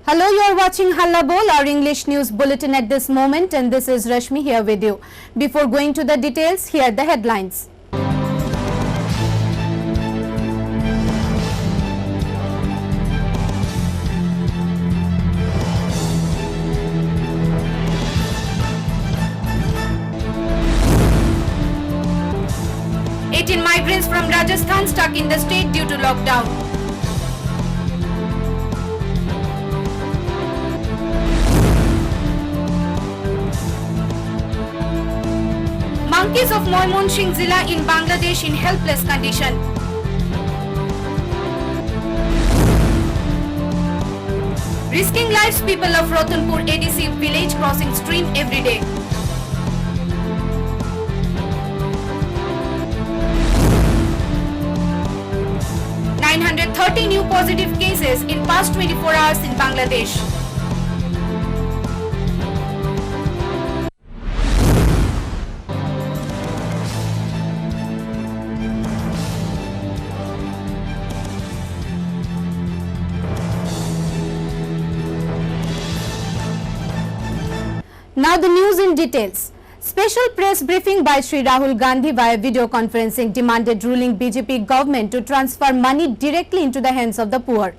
Hello, you're watching Halla Bol, our English news bulletin at this moment, and this is Rashmi here with you. Before going to the details, here are the headlines. Migrants from Rajasthan stuck in the state due to lockdown. Monkeys of Moimonshing Zilla in Bangladesh in helpless condition. Risking lives, people of Rotanpur ADC village crossing stream every day. Thirty new positive cases in past 24 hours in Bangladesh. Now the news in details. Special press briefing by Shri Rahul Gandhi via video conferencing demanded ruling BJP government to transfer money directly into the hands of the poor.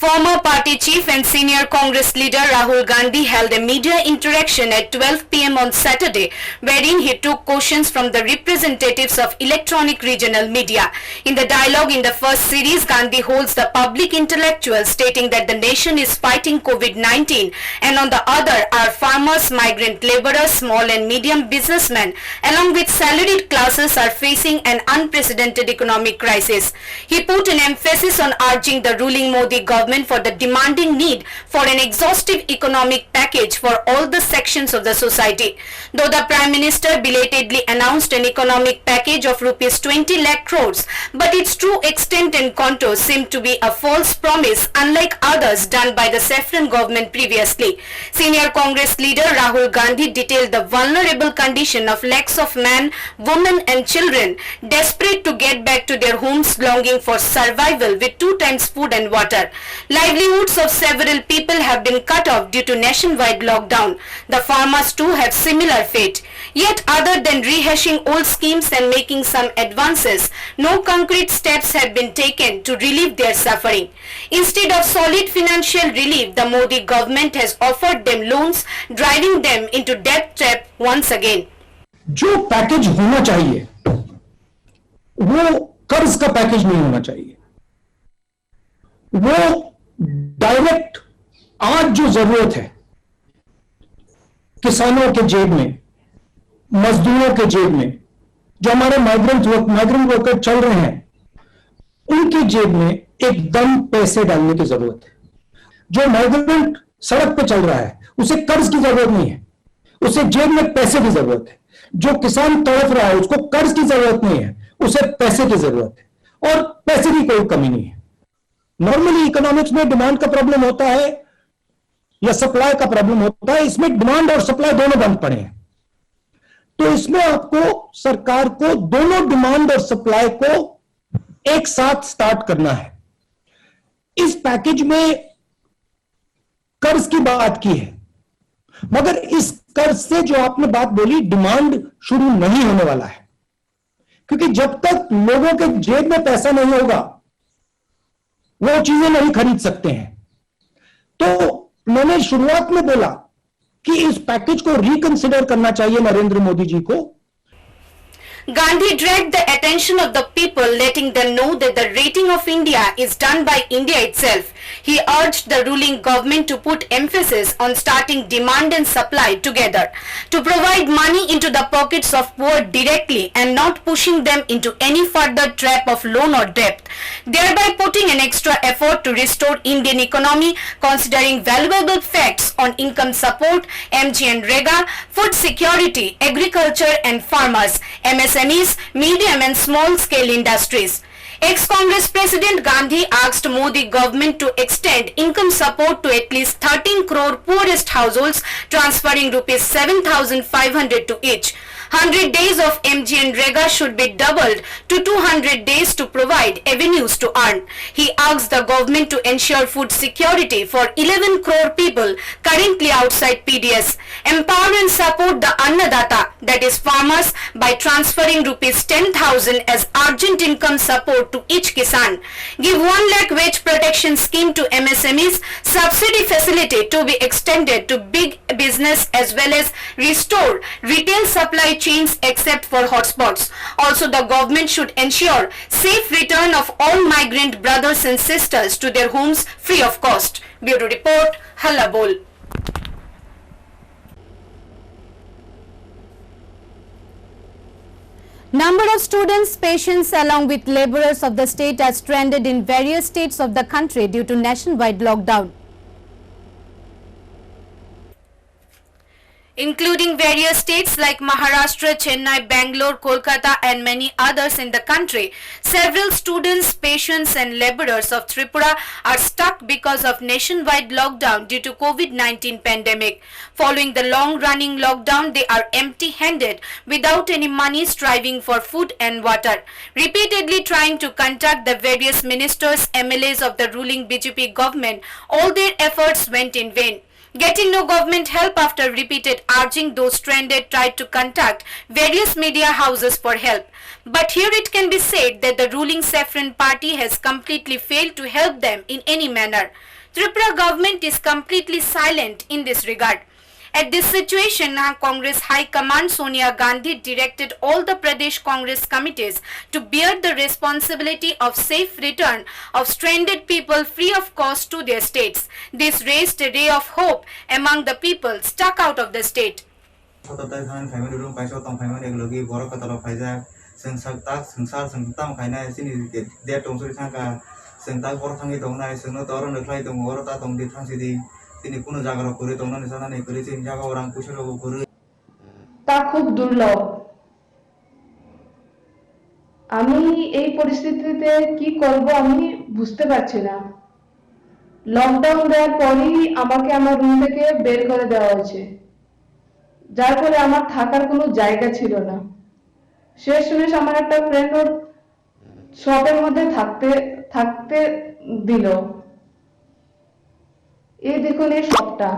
Former party chief and senior Congress leader Rahul Gandhi held a media interaction at 12 p.m. on Saturday, wherein he took questions from the representatives of electronic regional media. In the dialogue in the first series, Gandhi holds the public intellectual, stating that the nation is fighting COVID-19, and on the other are farmers, migrant laborers, small and medium businessmen, along with salaried classes are facing an unprecedented economic crisis. He put an emphasis on urging the ruling Modi government for the demanding need for an exhaustive economic package for all the sections of the society. Though the Prime Minister belatedly announced an economic package of rupees 20 lakh crores, but its true extent and contours seemed to be a false promise, unlike others done by the Saffron government previously. Senior Congress leader Rahul Gandhi detailed the vulnerable condition of lakhs of men, women and children desperate to get back to their homes, longing for survival with 2 times food and water. Livelihoods of several people have been cut off due to nationwide lockdown. The farmers too have similar fate. Yet other than rehashing old schemes and making some advances, no concrete steps have been taken to relieve their suffering. Instead of solid financial relief, the Modi government has offered them loans, driving them into debt trap once again. जो package होना चाहिए वो कर्ज का package नहीं होना चाहिए, वो डायरेक्ट आज जो जरूरत है किसानों के जेब में, मजदूरों के जेब में, जो हमारे माइग्रेंट वर्कर चल रहे हैं उनके जेब में एकदम पैसे डालने की जरूरत है। जो माइग्रेंट सड़क पे चल रहा है उसे कर्ज की जरूरत नहीं है, उसे जेब में पैसे की जरूरत है। जो किसान तड़प रहा है उसको कर्ज की जरूरत नहीं है, उसे पैसे की जरूरत है, और पैसे की कोई कमी नहीं है। नॉर्मली इकोनॉमिक्स में डिमांड का प्रॉब्लम होता है या सप्लाई का प्रॉब्लम होता है, इसमें डिमांड और सप्लाई दोनों बंद पड़े हैं। तो इसमें आपको सरकार को दोनों डिमांड और सप्लाई को एक साथ स्टार्ट करना है। इस पैकेज में कर्ज की बात की है, मगर इस कर्ज से जो आपने बात बोली डिमांड शुरू नहीं होने वाला है, क्योंकि जब तक लोगों के जेब में पैसा नहीं होगा वो चीजें नहीं खरीद सकते हैं। तो मैंने शुरुआत में बोला कि इस पैकेज को रिकंसिडर करना चाहिए नरेंद्र मोदी जी को। Gandhi dragged the attention of the people, letting them know that the rating of India is done by India itself. He urged the ruling government to put emphasis on starting demand and supply together, to provide money into the pockets of poor directly and not pushing them into any further trap of loan or debt, thereby putting an extra effort to restore Indian economy, considering valuable facts on income support, MG and Rega, food security, agriculture and farmers, MSMEs, medium and small scale industries. Ex-Congress President Gandhi asked Modi government to extend income support to at least 13 crore poorest households, transferring rupees 7,500 to each. 100 days of MGNREGA should be doubled to 200 days to provide avenues to earn. He asked the government to ensure food security for 11 crore people currently outside PDS, empower and support the Annadata, that is farmers, by transferring rupees 10,000 as urgent income support to each kisan, give 1 lakh wage protection scheme to MSMEs, subsidy facility to be extended to big business as well as restore retail supply chains except for hotspots. Also, the government should ensure safe return of all migrant brothers and sisters to their homes free of cost. Bureau Report, Halla Bol. Number of students, patients along with laborers of the state are stranded in various states of the country due to nationwide lockdown. Including various states like Maharashtra, Chennai, Bangalore, Kolkata and many others in the country, several students, patients and laborers of Tripura are stuck because of nationwide lockdown due to COVID-19 pandemic. Following the long-running lockdown, they are empty-handed without any money, striving for food and water. Repeatedly trying to contact the various ministers, MLAs of the ruling BJP government, all their efforts went in vain. Getting no government help after repeated urging, those stranded tried to contact various media houses for help. But here it can be said that the ruling Saffron party has completely failed to help them in any manner. Tripura government is completely silent in this regard. At this situation, Congress High Command Sonia Gandhi directed all the Pradesh Congress committees to bear the responsibility of safe return of stranded people free of cost to their states. This raised a ray of hope among the people stuck out of the state. তা খুব দুর্লভ। আমি এই পরিস্থিতিতে কি করব আমি বুঝতে পারছি না। লকডাউন দেওয়ার পরেই আমাকে আমার রুম থেকে বের করে দেওয়া হয়েছে, যার ফলে আমার থাকার কোনো জায়গা ছিল না। শেষমেশ আমার একটা ফ্রেন্ড ওর শপের মধ্যে থাকতে দিল। এই দেখুন এই শপটা।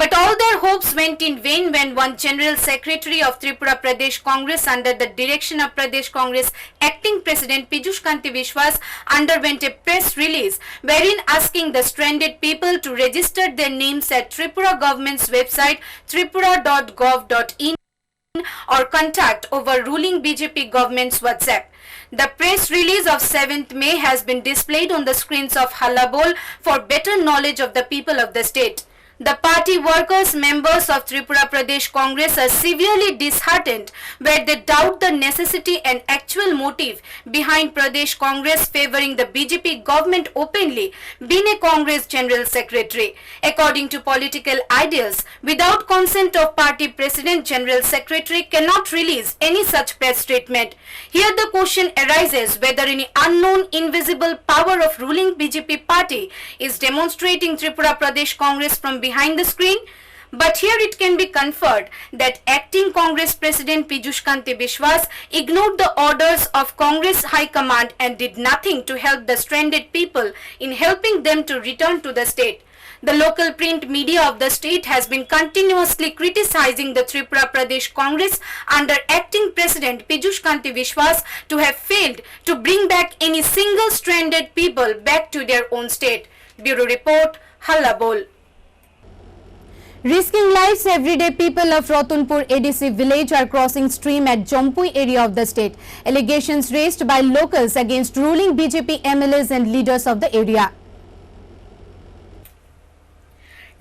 But all their hopes went in vain when one General Secretary of Tripura Pradesh Congress under the direction of Pradesh Congress Acting President Piyush Kanti Vishwas underwent a press release wherein asking the stranded people to register their names at Tripura government's website tripura.gov.in or contact over ruling BJP government's WhatsApp. The press release of 7th May has been displayed on the screens of Halla Bol for better knowledge of the people of the state. The party workers, members of Tripura Pradesh Congress are severely disheartened where they doubt the necessity and actual motive behind Pradesh Congress favoring the BJP government openly, being a Congress General Secretary. According to political ideals, without consent of party President, General Secretary cannot release any such press statement. Here the question arises whether any unknown invisible power of ruling BJP party is demonstrating Tripura Pradesh Congress from behind the screen. But here it can be conferred that acting Congress President Piyush Kanti Vishwas ignored the orders of Congress High Command and did nothing to help the stranded people in helping them to return to the state. The local print media of the state has been continuously criticizing the Tripura Pradesh Congress under acting President Piyush Kanti Vishwas to have failed to bring back any single stranded people back to their own state. Bureau Report, Halla Bol. Risking lives, everyday people of Ratunpur ADC village are crossing stream at Jampui area of the state. Allegations raised by locals against ruling BJP MLAs and leaders of the area.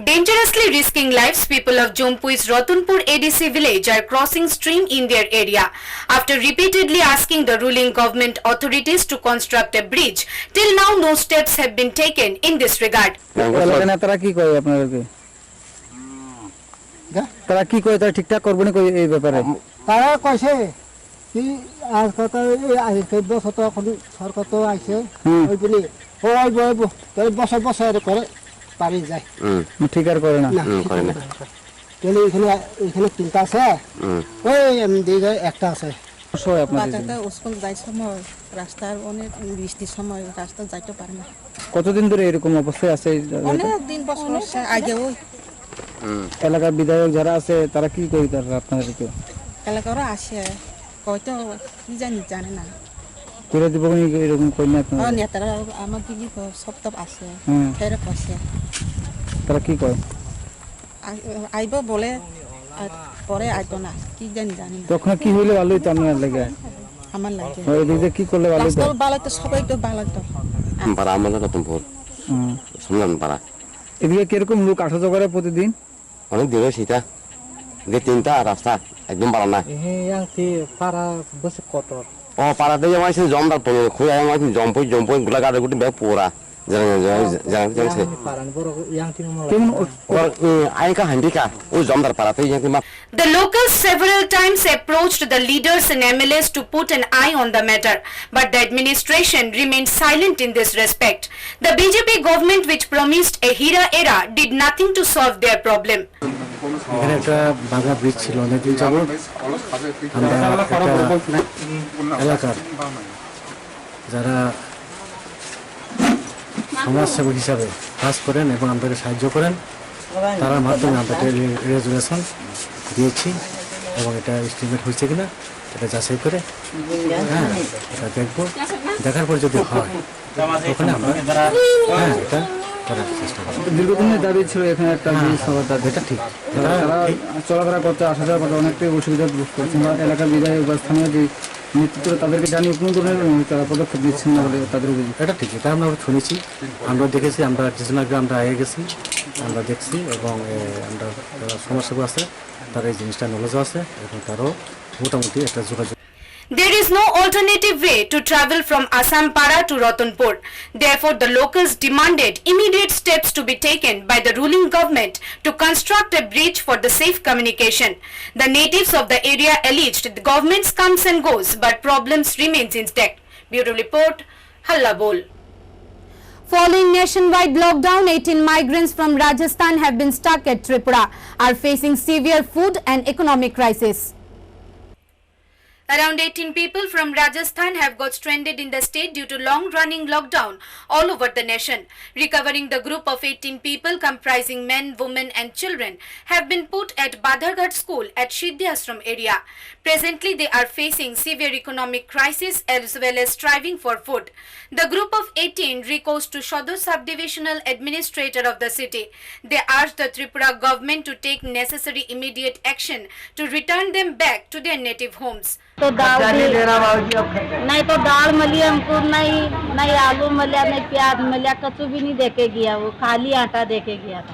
Dangerously risking lives, people of Jompui's Ratunpur ADC village are crossing stream in their area after repeatedly asking the ruling government authorities to construct a bridge. Till now, no steps have been taken in this regard. তারা কি কয় তারা ঠিকঠাক করবে না এই ব্যাপারে তারা কইছে কি আজ কত এই 14 শত এখন সরকার তো আইছে ওই বলি ওই বছর বছর করে পারি যায় ঠিকার করে না করে না তাহলে এখানে তিনটা আছে ওই দিকে একটা আছে অবশ্যই আপনাদের বাচ্চাটা স্কুল যাই সময় রাস্তার অনেক বৃষ্টির সময় রাস্তা যাইতে পারে না কতদিন ধরে এরকম অবস্থায় আছে এই জায়গাটা? অনেক দিন বছর হচ্ছে আগেও এলাকার বিধায়ক যারা আছে তারা কি করে তারা আপনাদেরকে এলাকারও আসে হয়তো কি জানে না করে দিব এরকম করি না আপনারা নেতারা আমার দিদি সপ্তাহ আসে হুম। ফেরত আসে তারা কি করে আইব বলে আর পরে আইব না কি জানি না তখন কি হইলে ভালো হইতো আপনার লাগে আমার লাগে ওইদিকে কি করলে ভালো হইতো রাস্তা ভালো তো সবাই তো ভালো তো পাড়া আমাদের রতনপুর শুনলাম পাড়া এদিকে কিরকম লোক আসা যাওয়া করে প্রতিদিন অনেক দূরে সেটা যে তিনটা রাস্তা একদম পাড়া না পাড়া বসে কত ও পাড়াতে আমার জমদার পড়ে খুঁজে আমার জম্পই গুলা গাড়ি গুটি ব্যাগ পোড়া জানা পাড়ান বড় ইয়াংটি কেমন আইকা হান্ডিকা ওই জমদার পাড়াতে The locals several times approached the leaders and MLAs to put an eye on the matter, but the administration remained silent in this respect. The BJP government, which promised a Hira era, did nothing to solve their problem. এখানে একটা বাঘা bridge ছিল অনেকদিন যাবত আমরা এলাকার যারা সমাজসেবক হিসাবে কাজ করেন এবং আমাদেরকে সাহায্য করেন তার মাধ্যমে আমরা রেজুলেশন দিয়েছি এবং এটা এস্টিমেট হয়েছে কিনা এটা যাচাই করে হ্যাঁ এটা দেখবো দেখার পর যদি হয় ওখানে আমরা হ্যাঁ এটা করার চেষ্টা করব দীর্ঘদিনের দাবি ছিল এখানে একটা ব্রিজ হওয়ার দাবি এটা ঠিক তারা চলাফেরা করতে আসা যাওয়া করতে অনেকটাই অসুবিধা ভোগ করছেন বা এলাকার বিধায়ক বা স্থানীয় যে নেতৃত্ব তাদেরকে জানিয়ে কোনো ধরনের তারা পদক্ষেপ নিচ্ছেন না বলে তাদের অভিযোগ এটা ঠিক এটা আমরা শুনেছি আমরা দেখেছি আমরা কিছুদিন আগে আমরা আগে গেছি আমরা দেখছি এবং আমরা যারা সমাজসেবক আছে তার এই জিনিসটা নলেজ আছে এবং তারও মোটামুটি একটা যোগাযোগ There is no alternative way to travel from Asampara to Ratanpur. Therefore, the locals demanded immediate steps to be taken by the ruling government to construct a bridge for the safe communication. The natives of the area alleged the government comes and goes, but problems remains intact. Bureau Report, Halla Bol. Following nationwide lockdown, 18 migrants from Rajasthan have been stuck at Tripura, are facing severe food and economic crisis. Around 18 people from Rajasthan have got stranded in the state due to long-running lockdown all over the nation. Recovering the group of 18 people comprising men, women and children have been put at Badharghat school at Siddhi Ashram area. Presently, they are facing severe economic crisis as well as striving for food. The group of 18 recourse to Shodor Subdivisional Administrator of the city. They urge the Tripura government to take necessary immediate action to return them back to their native homes. तो दाल नहीं तो दाल मिली हमको, नहीं आलू मिला, नहीं प्याज मिला, कचू भी नहीं देके गया, वो खाली आटा देके गया था।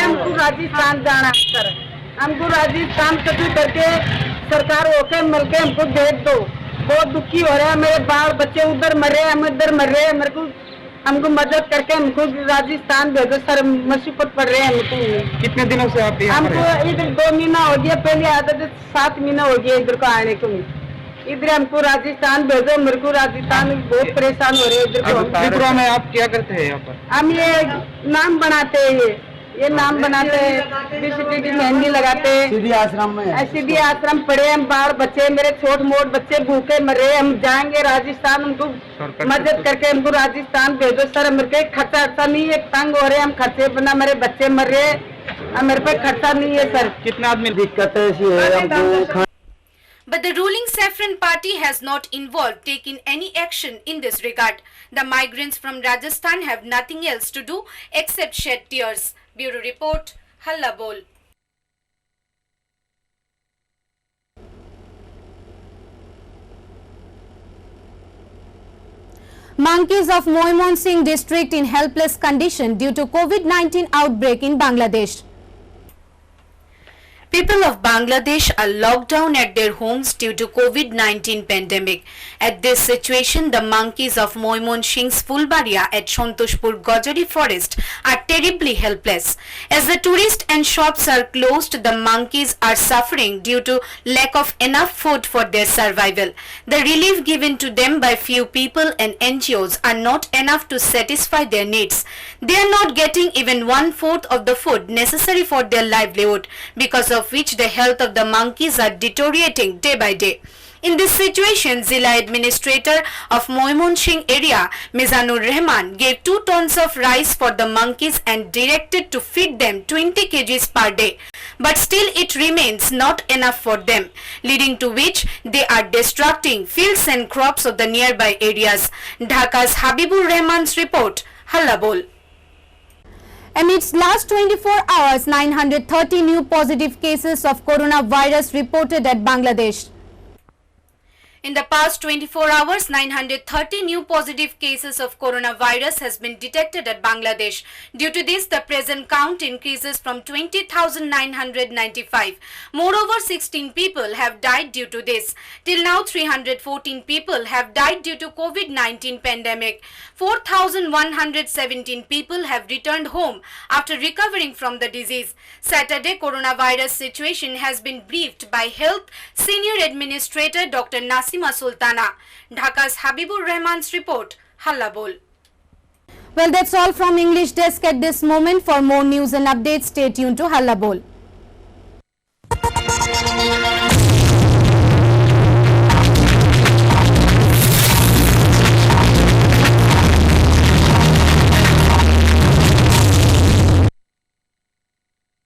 हमको राजस्थान जाना सर, हमको राजस्थान कचू करके सरकार ओके मिलके हमको भेज दो। बहुत दुखी हो रहा है, मेरे बाल बच्चे उधर मर रहे हैं, हम इधर मर रहे हैं। मेरे को हमको मदद करके हमको राजस्थान भेजो सर, मुसीबत पड़ रहे हैं हमको। कितने दिनों से आप हमको इधर 2 महीना हो गया, पहले आता था 7 महीना हो गया इधर को आने को। इधर हमको राजस्थान भेजो, मेरे को राजस्थान बहुत परेशान हो रहे हैं इधर को। त्रिपुरा में आप क्या करते हैं यहाँ पर हम ये नाम बनाते हैं, ये नाम बनाते हैं, की मेहंदी लगाते हैं। सीधी आश्रम में सीधी आश्रम पड़े हम, बाल बच्चे मेरे छोट मोट बच्चे भूखे मरे। हम जाएंगे राजस्थान, हमको मदद करके हमको राजस्थान भेजो सर। मेरे पे खर्चा अच्छा नहीं है, तंग हो रहे हैं हम, खर्चे बना मेरे बच्चे मर रहे हैं, मेरे पे खर्चा नहीं है सर। कितने आदमी दिक्कत ऐसी है हमको। But the ruling Saffron party has not involved taking any action in this regard. The migrants from Rajasthan have nothing else to do except shed tears. Bureau Report, Halla Bol. Monkeys of Moymonsing district in helpless condition due to COVID-19 outbreak in Bangladesh. People of Bangladesh are locked down at their homes due to COVID-19 pandemic. At this situation, the monkeys of Moimonsingh's Fulbaria at Santoshpur Gajari forest are terribly helpless. As the tourists and shops are closed, the monkeys are suffering due to lack of enough food for their survival. The relief given to them by few people and NGOs are not enough to satisfy their needs. They are not getting even 1/4 of the food necessary for their livelihood, because of which the health of the monkeys are deteriorating day by day. In this situation, Zilla Administrator of Moimonshing area, Mizanur Rahman, gave 2 tons of rice for the monkeys and directed to feed them 20 kgs per day. But still it remains not enough for them, leading to which they are destructing fields and crops of the nearby areas. Dhaka's Habibur Rahman's report, Halla Bol. Amidst last 24 hours, 930 new positive cases of coronavirus reported at Bangladesh. In the past 24 hours, 930 new positive cases of coronavirus has been detected at Bangladesh. Due to this, the present count increases from 20,995. Moreover, 16 people have died due to this. Till now, 314 people have died due to COVID-19 pandemic. 4,117 people have returned home after recovering from the disease. Saturday, coronavirus situation has been briefed by Health Senior Administrator Dr. Nasima Sultana. Dhaka's Habibur Rahman's report, Halla Bol. Well, that's all from English Desk at this moment. For more news and updates, stay tuned to Halla Bol.